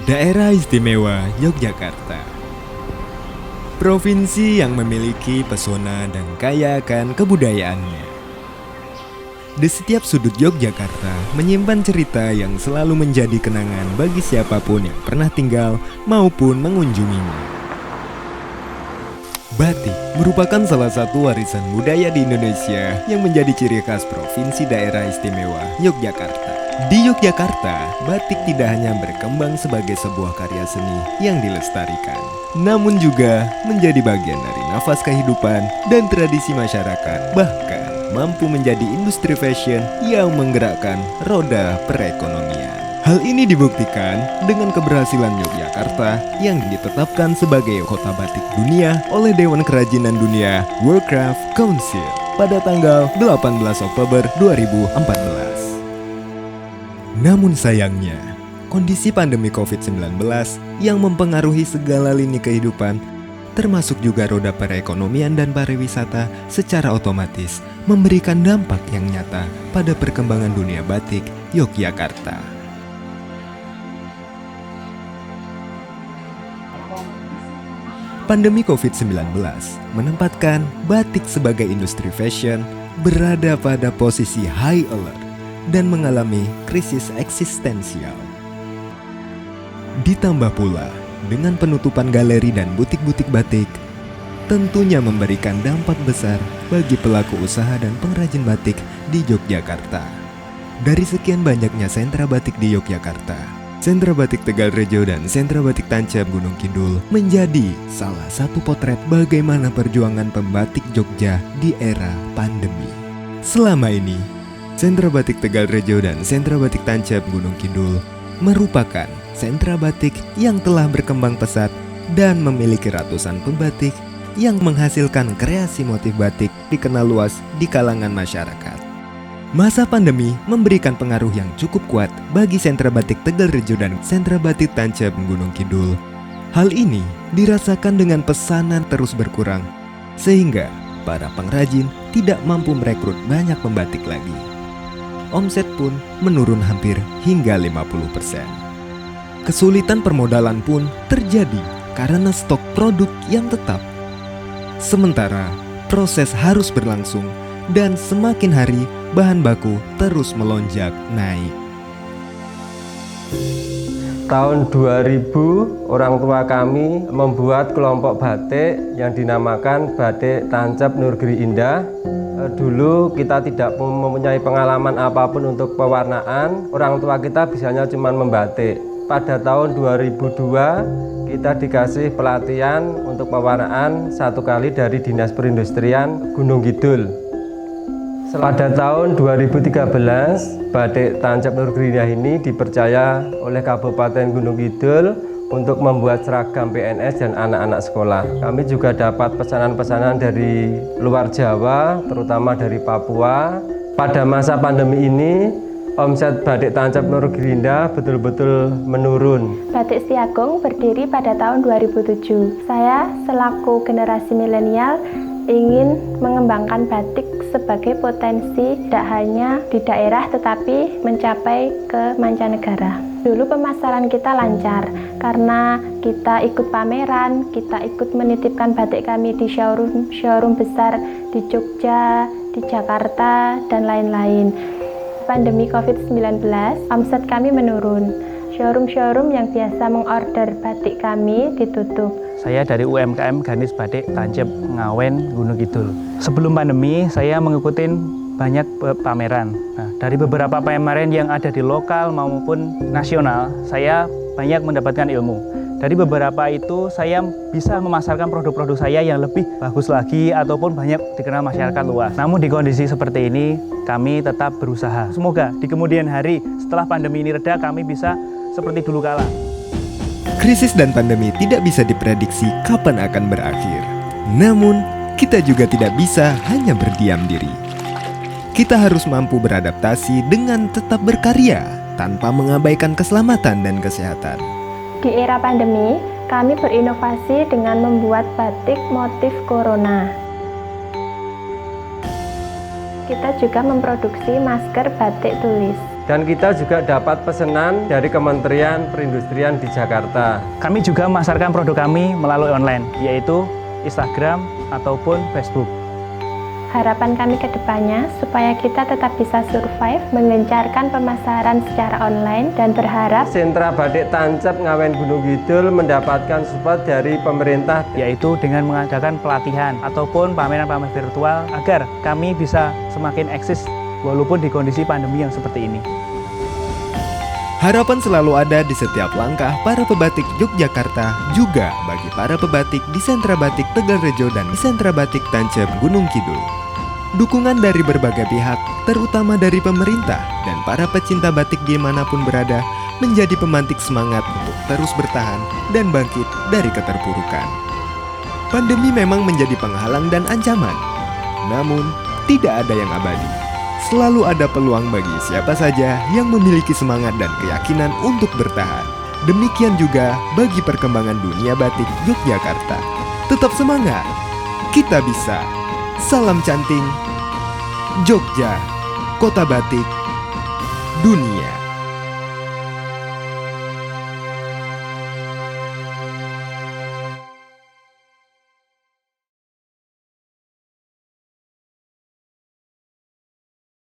Daerah Istimewa Yogyakarta, provinsi yang memiliki pesona dan kaya akan kebudayaannya. Di setiap sudut Yogyakarta menyimpan cerita yang selalu menjadi kenangan bagi siapapun yang pernah tinggal maupun mengunjunginya. Batik merupakan salah satu warisan budaya di Indonesia yang menjadi ciri khas Provinsi Daerah Istimewa Yogyakarta. Di Yogyakarta, batik tidak hanya berkembang sebagai sebuah karya seni yang dilestarikan, namun juga menjadi bagian dari nafas kehidupan dan tradisi masyarakat, bahkan mampu menjadi industri fashion yang menggerakkan roda perekonomian. Hal ini dibuktikan dengan keberhasilan Yogyakarta yang ditetapkan sebagai Kota Batik Dunia oleh Dewan Kerajinan Dunia World Craft Council pada tanggal 18 Oktober 2014. Namun sayangnya, kondisi pandemi COVID-19 yang mempengaruhi segala lini kehidupan, termasuk juga roda perekonomian dan pariwisata, secara otomatis memberikan dampak yang nyata pada perkembangan dunia batik Yogyakarta. Pandemi COVID-19 menempatkan batik sebagai industri fashion berada pada posisi high alert dan mengalami krisis eksistensial. Ditambah pula dengan penutupan galeri dan butik-butik batik, tentunya memberikan dampak besar bagi pelaku usaha dan pengrajin batik di Yogyakarta. Dari sekian banyaknya sentra batik di Yogyakarta, sentra batik Tegal Rejo dan sentra batik Tancap Gunung Kidul menjadi salah satu potret bagaimana perjuangan pembatik Jogja di era pandemi. Selama ini, sentra batik Tegal Rejo dan sentra batik Tancap Gunung Kidul merupakan sentra batik yang telah berkembang pesat dan memiliki ratusan pembatik yang menghasilkan kreasi motif batik dikenal luas di kalangan masyarakat. Masa pandemi memberikan pengaruh yang cukup kuat bagi sentra batik Tegal Rejo dan sentra batik Tancap Gunung Kidul. Hal ini dirasakan dengan pesanan terus berkurang, sehingga para pengrajin tidak mampu merekrut banyak pembatik lagi. Omset pun menurun hampir hingga 50%. Kesulitan permodalan pun terjadi karena stok produk yang tetap. Sementara proses harus berlangsung dan semakin hari bahan baku terus melonjak naik. Tahun 2000, orang tua kami membuat kelompok batik yang dinamakan Batik Tancap Nurgiri Indah. Dulu kita tidak mempunyai pengalaman apapun untuk pewarnaan, orang tua kita bisanya cuma membatik. Pada tahun 2002, kita dikasih pelatihan untuk pewarnaan 1 kali dari Dinas Perindustrian Gunung Kidul. Pada tahun 2013, Batik Tancap Nurgiri Indah ini dipercaya oleh Kabupaten Gunung Kidul untuk membuat seragam PNS dan anak-anak sekolah. Kami juga dapat pesanan-pesanan dari luar Jawa, terutama dari Papua. Pada masa pandemi ini, omset Batik Tancap Nurgiri Indah betul-betul menurun. Batik Setiagung berdiri pada tahun 2007. Saya selaku generasi milenial ingin mengembangkan batik sebagai potensi tidak hanya di daerah tetapi mencapai ke mancanegara. Dulu pemasaran kita lancar karena kita ikut pameran, kita ikut menitipkan batik kami di showroom besar di Jogja, di Jakarta, dan lain-lain. Pandemi COVID-19, omset kami menurun. Showroom-showroom yang biasa mengorder batik kami ditutup. Saya dari UMKM Ganis Batik Tancap Ngawen Gunung Kidul. Sebelum pandemi, saya mengikuti banyak pameran. Nah, dari beberapa pameran yang ada di lokal maupun nasional, saya banyak mendapatkan ilmu. Dari beberapa itu, saya bisa memasarkan produk-produk saya yang lebih bagus lagi ataupun banyak dikenal masyarakat luas. Namun di kondisi seperti ini, kami tetap berusaha. Semoga di kemudian hari setelah pandemi ini reda, kami bisa seperti dulu kala. Krisis dan pandemi tidak bisa diprediksi kapan akan berakhir. Namun, kita juga tidak bisa hanya berdiam diri. Kita harus mampu beradaptasi dengan tetap berkarya tanpa mengabaikan keselamatan dan kesehatan. Di era pandemi, kami berinovasi dengan membuat batik motif corona. Kita juga memproduksi masker batik tulis. Dan kita juga dapat pesanan dari Kementerian Perindustrian di Jakarta. Kami juga memasarkan produk kami melalui online, yaitu Instagram ataupun Facebook. Harapan kami ke depannya supaya kita tetap bisa survive, mengencarkan pemasaran secara online, dan berharap Sentra Batik Tancep Ngawen Gunung Kidul mendapatkan support dari pemerintah, yaitu dengan mengadakan pelatihan ataupun pameran-pameran virtual agar kami bisa semakin eksis walaupun di kondisi pandemi yang seperti ini. Harapan selalu ada di setiap langkah para pebatik Yogyakarta, juga bagi para pebatik di Sentra Batik Tegalrejo dan di Sentra Batik Tancep Gunung Kidul. Dukungan dari berbagai pihak, terutama dari pemerintah dan para pecinta batik dimanapun berada, menjadi pemantik semangat untuk terus bertahan dan bangkit dari keterpurukan. Pandemi memang menjadi penghalang dan ancaman, namun tidak ada yang abadi. Selalu ada peluang bagi siapa saja yang memiliki semangat dan keyakinan untuk bertahan. Demikian juga bagi perkembangan dunia batik Yogyakarta. Tetap semangat, kita bisa. Salam canting, Jogja, Kota Batik, Dunia.